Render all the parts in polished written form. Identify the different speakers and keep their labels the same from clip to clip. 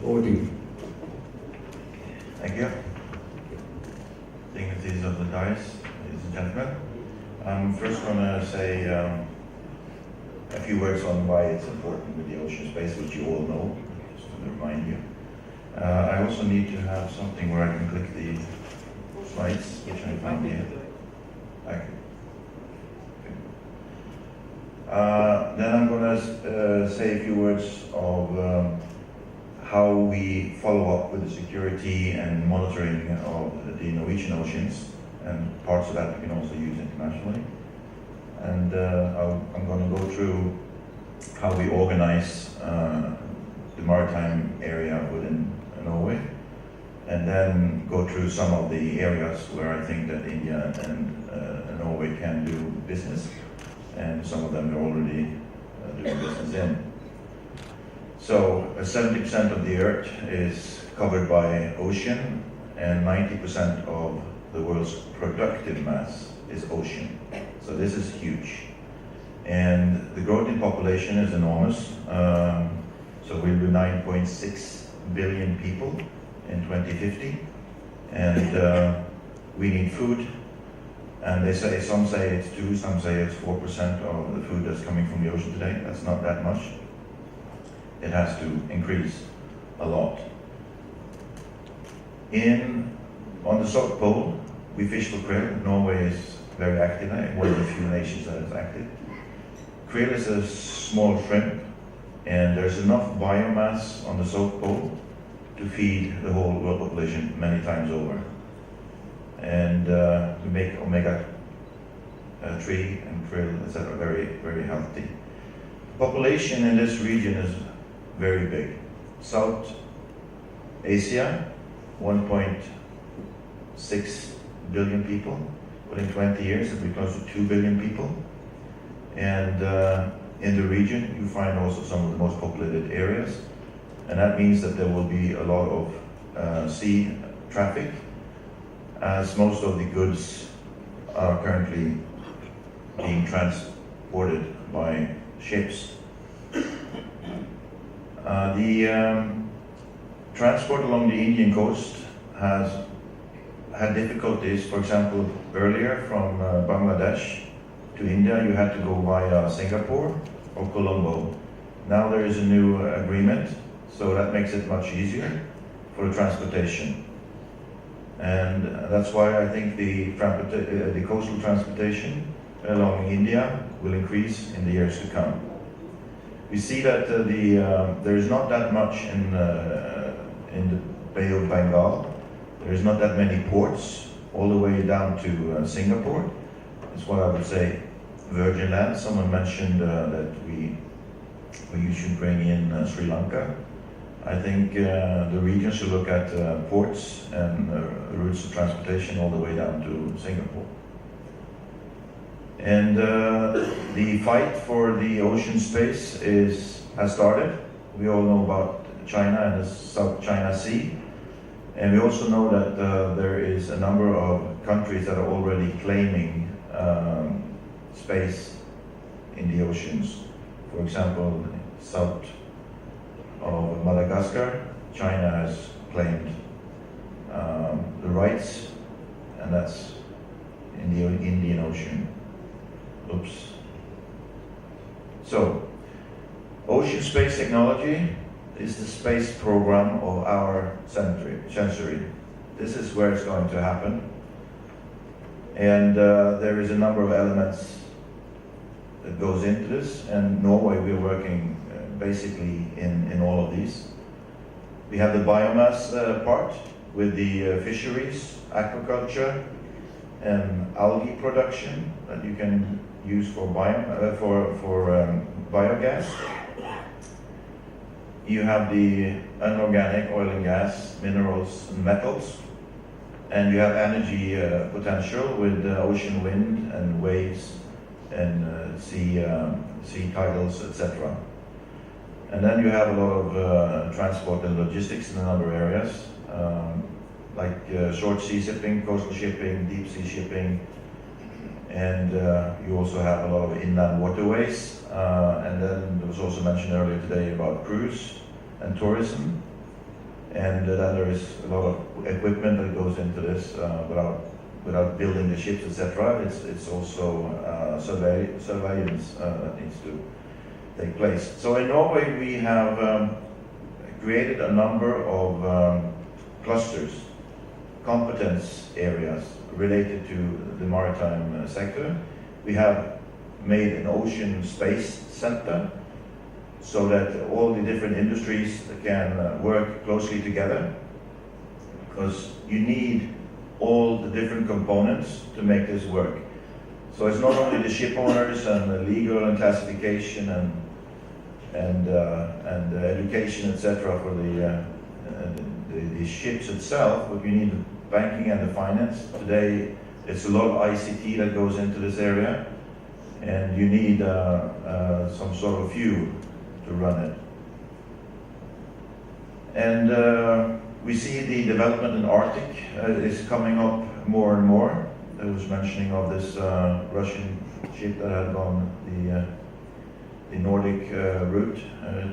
Speaker 1: Over to you.
Speaker 2: Thank you. Dignitaries of the dais, ladies and gentlemen. I'm first going to say a few words on why it's important with the ocean space, which you all know, just to remind you. I also need to have something where I can click the slides, which I found here. Thank you. Then I'm going to say a few words of how we follow up with the security and monitoring of the Norwegian oceans, and parts of that we can also use internationally. And I'm going to go through how we organize the maritime area within Norway, and then go through some of the areas where I think that India and Norway can do business, and some of them are already doing business in. So 70% of the Earth is covered by ocean, and 90% of the world's productive mass is ocean. So this is huge. And the growth in population is enormous. So we'll be 9.6 billion people in 2050. And we need food. And they say, some say it's 2, some say it's 4% of the food that's coming from the ocean today. That's not that much. It has to increase a lot. On the South Pole, we fish for krill. Norway is very active, one of the few nations that is active. Krill is a small shrimp, and there's enough biomass on the South Pole to feed the whole world population many times over. And we make omega-3 and krill, etc., very, very healthy. The population in this region is very big. South Asia, 1.6 billion people. Within 20 years, it'll be close to 2 billion people. And in the region, you find also some of the most populated areas. And that means that there will be a lot of sea traffic, as most of the goods are currently being transported by ships. The transport along the Indian coast has had difficulties. For example, earlier from Bangladesh to India, you had to go via Singapore or Colombo. Now there is a new agreement, so that makes it much easier for the transportation. And that's why I think the coastal transportation along India will increase in the years to come. We see that there is not that much in the Bay of Bengal. There is not that many ports all the way down to Singapore. It's what I would say virgin land. Someone mentioned that we should bring in Sri Lanka. I think the region should look at ports and routes of transportation all the way down to Singapore. And the fight for the ocean space has started. We all know about China and the South China Sea. And we also know that there is a number of countries that are already claiming space in the oceans. For example, south of Madagascar, China has claimed the rights, and that's in the Indian Ocean. Oops. So, ocean space technology is the space program of our century. This is where it's going to happen. And there is a number of elements that goes into this, and Norway, we're working basically in all of these. We have the biomass part with the fisheries, aquaculture, and algae production that you can use for biogas. You have the inorganic oil and gas, minerals and metals, and you have energy potential with ocean wind and waves and sea tidals, etc. And then you have a lot of transport and logistics in a number of areas, like short sea shipping, coastal shipping, deep sea shipping, and you also have a lot of inland waterways. And then there was also mentioned earlier today about cruise and tourism. and then there is a lot of equipment that goes into this without building the ships, etc. It's also surveillance that needs to take place. So in Norway we have created a number of clusters, competence areas related to the maritime sector. We have made an ocean space center so that all the different industries can work closely together, because you need all the different components to make this work. So it's not only the ship owners and the legal and classification and education, etc., for the ships itself, but you need the banking and the finance. Today it's a lot of ICT that goes into this area, and you need some sort of fuel to run it. And we see the development in Arctic is coming up more and more. There was mentioning of this Russian ship that had gone the Nordic route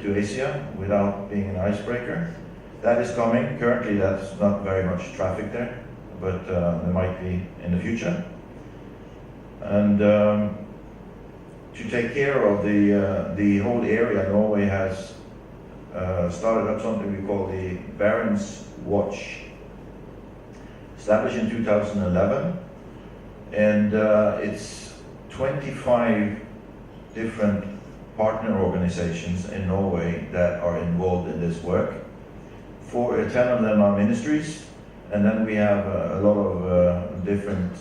Speaker 2: to Asia without being an icebreaker. That is coming. Currently that's not very much traffic there, but there might be in the future. And to take care of the whole area, Norway has started up something we call the Barents Watch, established in 2011, and it's 25 different partner organizations in Norway that are involved in this work. 10 of them are ministries, and then we have a lot of different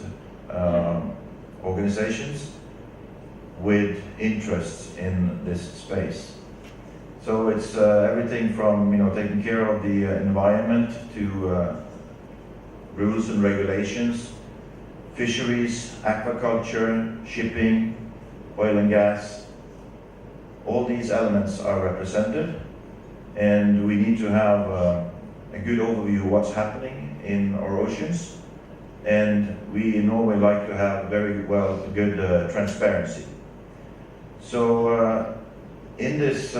Speaker 2: organizations with interests in this space. So it's everything from taking care of the environment to rules and regulations, fisheries, aquaculture, shipping, oil and gas. All these elements are represented, and we need to have a good overview of what's happening in our oceans. And we in Norway like to have good transparency. So in this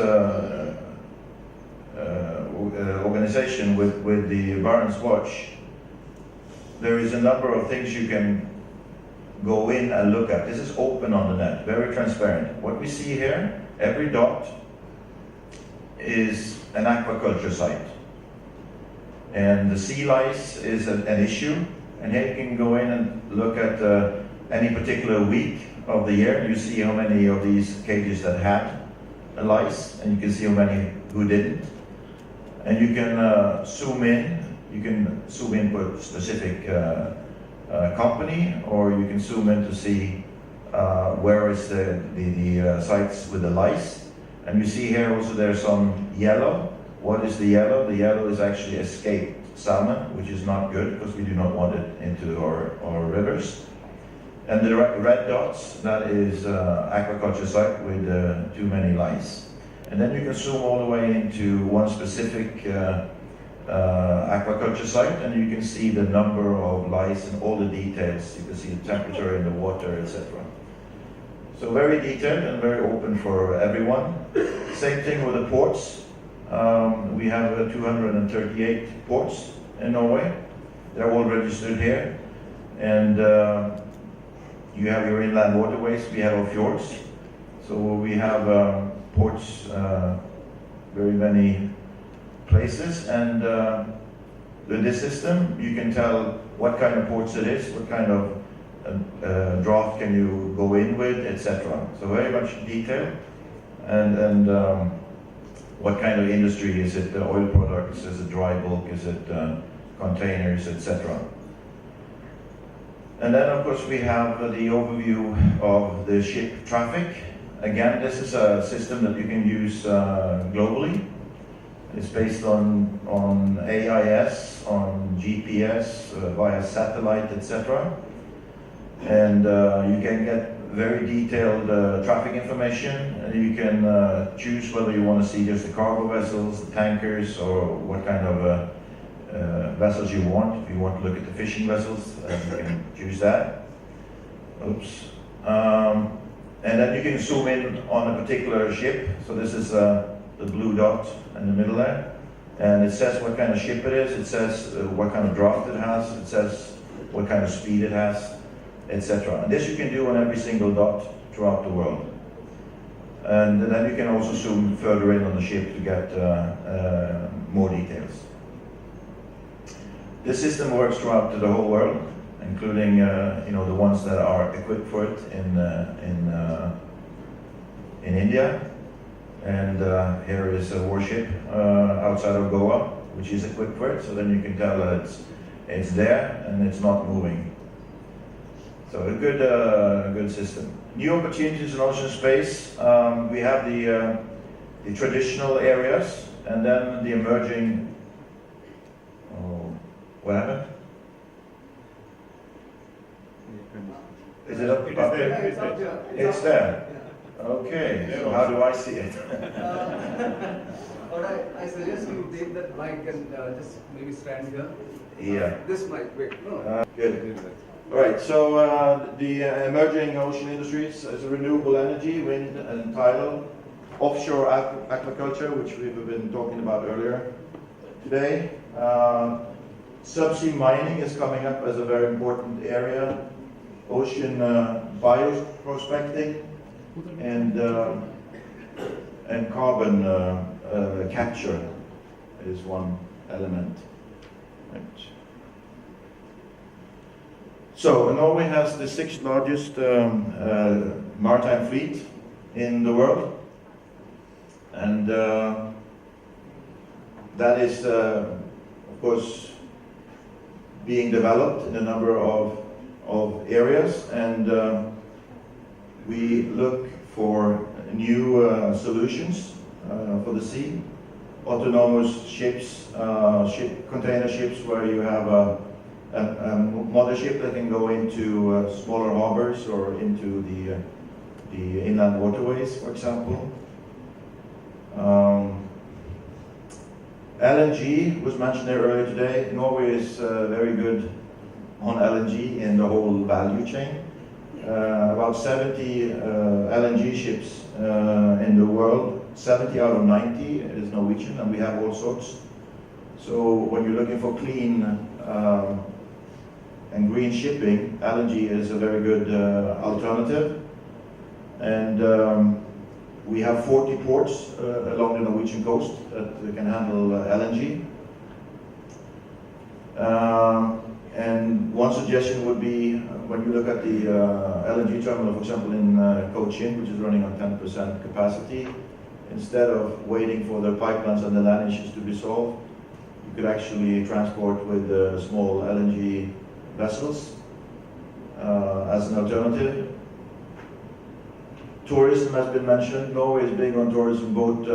Speaker 2: organization with the Barents Watch, there is a number of things you can go in and look at. This is open on the net, very transparent. What we see here, every dot is an aquaculture site. And the sea lice is an issue, and here you can go in and look at any particular week of the year, and you see how many of these cages that had a lice, and you can see how many who didn't. And you can zoom in. You can zoom in for a specific company, or you can zoom in to see where is the sites with the lice. And you see here also there's some yellow. What is the yellow? The yellow is actually escaped salmon, which is not good because we do not want it into our rivers. And the red dots, that is aquaculture site with too many lice. And then you can zoom all the way into one specific aquaculture site, and you can see the number of lice and all the details. You can see the temperature in the water, etc. So very detailed and very open for everyone. Same thing with the ports. We have 238 ports in Norway. They're all registered here. And you have your inland waterways, we have our fjords. So we have ports, very many places, and with this system you can tell what kind of ports it is, what kind of draft can you go in with, etc. So very much detail, and what kind of industry is it? Oil products? Is it dry bulk? Is it containers, etc. And then of course we have the overview of the ship traffic. Again, this is a system that you can use globally. It's based on AIS, on GPS, via satellite, etc. And you can get very detailed traffic information. And you can choose whether you want to see just the cargo vessels, the tankers, or what kind of vessels you want. If you want to look at the fishing vessels, you can choose that. Oops. And then you can zoom in on a particular ship. So this is the blue dot in the middle there. And it says what kind of ship it is, it says what kind of draft it has, it says what kind of speed it has, etc. And this you can do on every single dot throughout the world. And then you can also zoom further in on the ship to get more details. This system works throughout the whole world, including the ones that are equipped for it in India. And here is a warship outside of Goa, which is equipped for it. So then you can tell that it's there and it's not moving. So a good system. New opportunities in ocean space. We have the traditional areas, and then the emerging. Oh, what happened? Is it up there?
Speaker 1: It's up there.
Speaker 2: It's there. Okay, so how do I see it?
Speaker 1: Alright, I suggest you take that mic and just maybe stand here.
Speaker 2: Yeah.
Speaker 1: This mic, wait, no.
Speaker 2: Good. All right, so the emerging ocean industries is renewable energy, wind and tidal, offshore aquaculture, which we've been talking about earlier today. Subsea mining is coming up as a very important area. Ocean bioprospecting and carbon capture is one element. Right. So Norway has the 6th largest maritime fleet in the world, and that is, of course, being developed in a number of areas, and we look for new solutions for the sea. Autonomous ships, container ships, where you have a mothership that can go into smaller harbors or into the inland waterways, for example. LNG was mentioned there earlier today. Norway is very good on LNG in the whole value chain. About 70 LNG ships in the world. 70 out of 90 is Norwegian, and we have all sorts. So when you're looking for clean and green shipping, LNG is a very good alternative. And we have 40 ports along the Norwegian coast that can handle LNG. And one suggestion would be, when you look at the LNG terminal, for example, in Cochin, which is running on 10% capacity, instead of waiting for the pipelines and the land issues to be solved, you could actually transport with small LNG vessels as an alternative. Tourism has been mentioned. Norway is big on tourism, both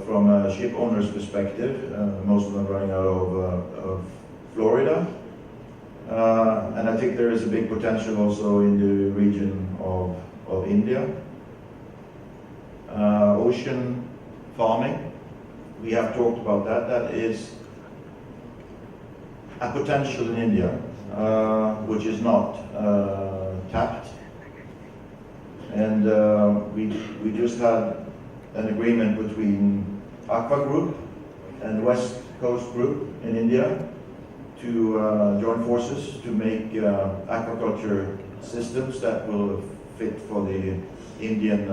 Speaker 2: from a ship owner's perspective, most of them running out of Florida. And I think there is a big potential also in the region of India. Ocean farming, we have talked about that. That is a potential in India, which is not tapped. And we just had an agreement between Aqua Group and West Coast Group in India to join forces to make aquaculture systems that will fit for the Indian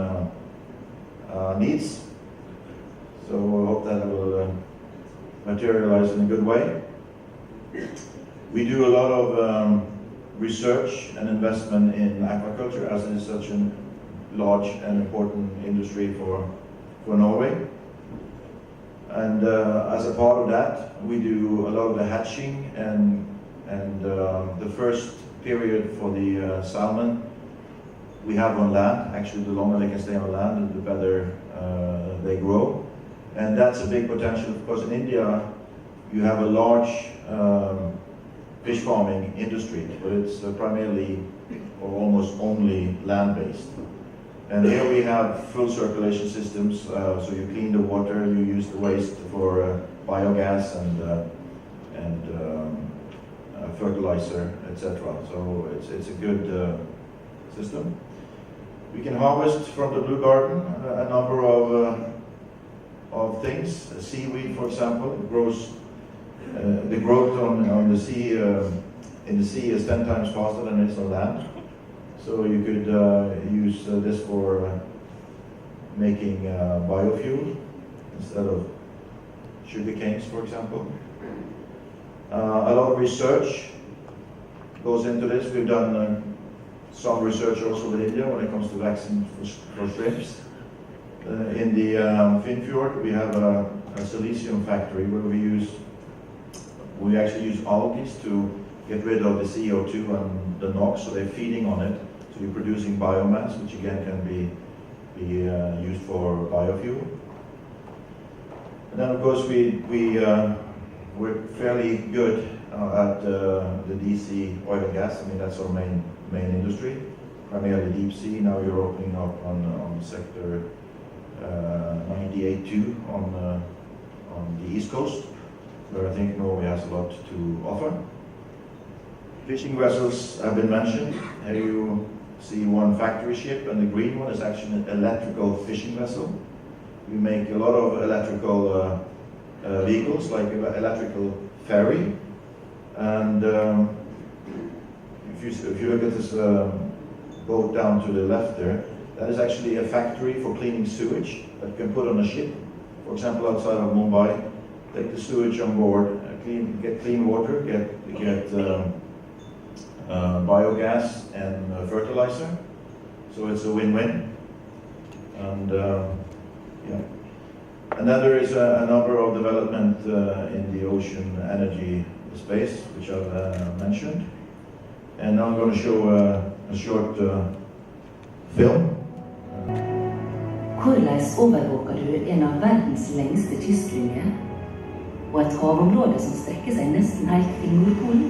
Speaker 2: needs. So I hope that will materialize in a good way. We do a lot of research and investment in aquaculture, as it is such a large and important industry for Norway. And as a part of that, we do a lot of the hatching and the first period for the salmon we have on land. Actually, the longer they can stay on land, the better they grow. And that's a big potential, because in India you have a large fish farming industry, but it's primarily or almost only land-based. And here we have full circulation systems, so you clean the water, you use the waste for biogas and fertilizer, etc. So it's a good system. We can harvest from the Blue Garden a number of of things. Seaweed, for example, grows. The growth on the sea in the sea is 10 times faster than it is on land. So you could use this for making biofuel instead of sugar canes, for example. A lot of research goes into this. We've done some research also with India when it comes to vaccines for shrimps. In the Finnfjord, we have a silicium factory where we actually use algae to get rid of the CO2 and the NOx, so they're feeding on it. So you're producing biomass, which again can be used for biofuel. And then of course we're fairly good at the DC oil and gas. I mean, that's our main industry, primarily deep sea. Now you're opening up on sector 98-2 on the east coast, where I think Norway has a lot to offer. Fishing vessels have been mentioned. Here you see one factory ship, and the green one is actually an electrical fishing vessel. We make a lot of electrical vehicles, like an electrical ferry. And if you look at this boat down to the left there, that is actually a factory for cleaning sewage that you can put on a ship. For example, outside of Mumbai, take the sewage on board, get clean water, get biogas and fertilizer. So it's a win-win. And yeah. And then there is a number of development in the ocean energy space, which I've mentioned. And now I'm going to show a short film.
Speaker 3: Hvordan overvåker du en av verdens lengste kystlinjer og et havområde som strekker seg nesten helt til Nordpolen?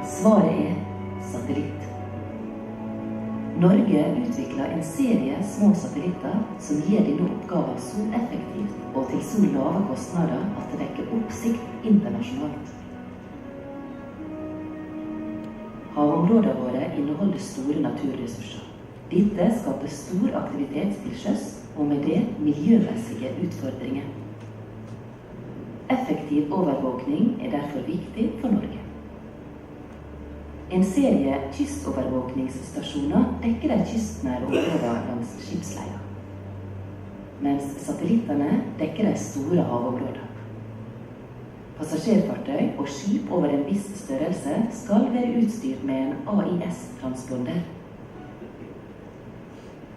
Speaker 3: Svaret er satellitt. Norge utvikler en serie små satellitter som gir denne oppgaven så effektivt og til så lave kostnader at det vekker oppsikt internasjonalt. Havområdene våre inneholder store naturressurser. Dette skaper stor aktivitet til sjøs, og med det miljømessige utfordringer. Effektiv overvåkning er derfor viktig for Norge. En serie kystovervåkningsstasjoner dekker de kystnære områdene langs skipsleier, mens satellittene dekker de store havområdene. Passasjerfartøy og skip over en viss størrelse skal være utstyrt med en AIS-transponder.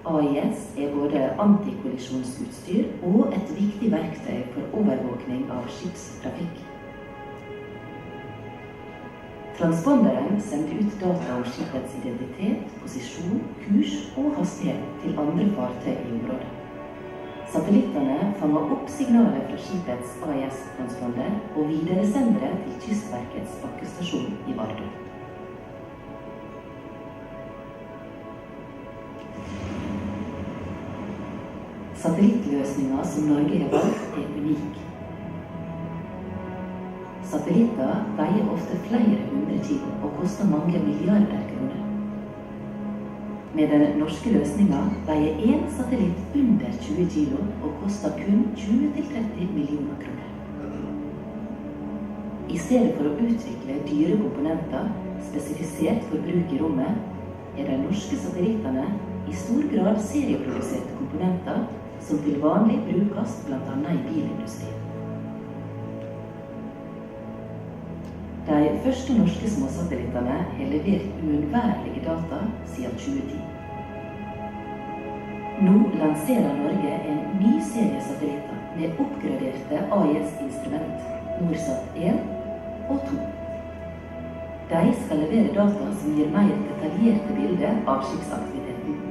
Speaker 3: AIS er både antikollisjonsutstyr og et viktig verktøy for overvåkning av skipstrafikk. Transponderen sender ut data om skipets identitet, posisjon, kurs og hastighet til andre fartøy i området. Satellittene fanger opp signaler fra skipets AIS-transponder og videresender det til Kystverkets bakkestasjon i Vardø. Satellittløsningen som Norge har valgt er unik. Satellitter veier ofte flere 100 kilo og koster mange milliarder kroner. Med den norske løsningen veier en satellitt under 20 kilo og koster kun 20-30 millioner kroner. I stedet for å utvikle dyre komponenter spesifisert for bruk i rommet, er de norske satellittene i stor grad serieproduserte komponenter som til vanlig brukes blant annet i bilindustrien. De første norske småsatellittene har levert uunnværlige data siden 2010. Nå lanserer Norge en ny serie satellitter med oppgraderte AIS-instrument, NORSAT 1 og 2. De skal levere data som gir mer detaljerte bilder av skipsaktiviteten.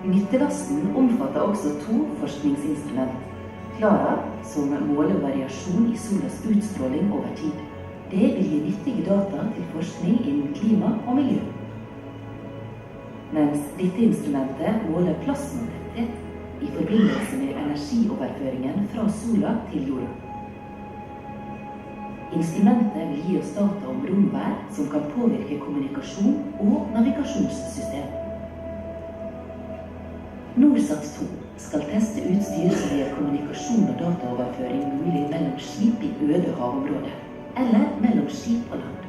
Speaker 3: Nyttelasten omfatter også 2 forskningsinstrument. Clara, som måler variasjon i solas utstråling over tid. Det vil gi nyttige data til forskning innen klima og miljø. Mens dette instrumentet måler plasmatetthet i forbindelse med energioverføringen fra sola til jorda. Instrumentet vil gi oss data om romvær som kan påvirke kommunikasjon og navigasjonssystem. NorSat 2 skal teste utstyr som gjør kommunikasjon og dataoverføring mulig mellom skip i øde havområder, eller mellom skip og land.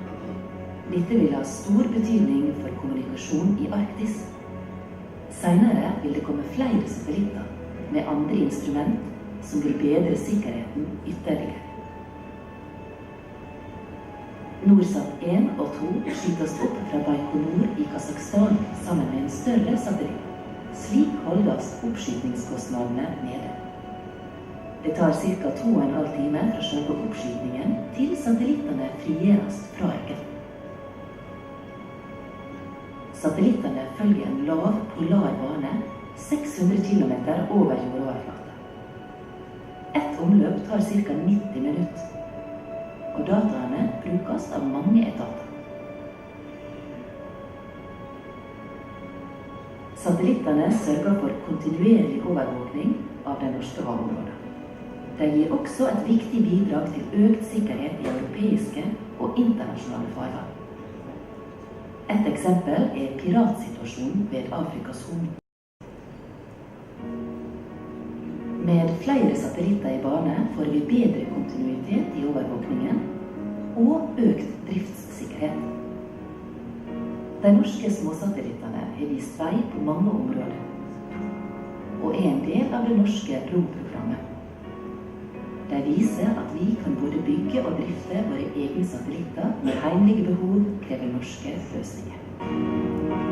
Speaker 3: Dette vil ha stor betydning for kommunikasjon i Arktis. Senere vil det komme flere satellitter med andre instrument som vil bedre sikkerheten ytterligere. NorSat 1 og 2 skytes opp fra Baikonur i Kazakhstan sammen med en større satellitt. Slik holdes oppskytingskostnadene nede. Det tar ca. 2,5 timer fra selve oppskytingen til satellittene frigjøres fra ørkenen. Satellittene følger en lav polar bane 600 km over jordoverflaten. Ett omløp tar ca. 90 minutter, og dataene brukes av mange etater. Satellittene sørger for kontinuerlig overvåkning av de norske havområdene. De gir også et viktig bidrag til økt sikkerhet i europeiske og internasjonale farvann. Et eksempel er piratsituasjonen ved Afrikas Horn. Med flere satellitter i bane får vi bedre kontinuitet i overvåkningen og økt driftssikkerhet. De norske småsatellittene har vist vei på mange områder, og er en del av det norske romprogrammet. De viser at vi kan både bygge og drifte våre egne satellitter når heimlige behov krever norske løsninger.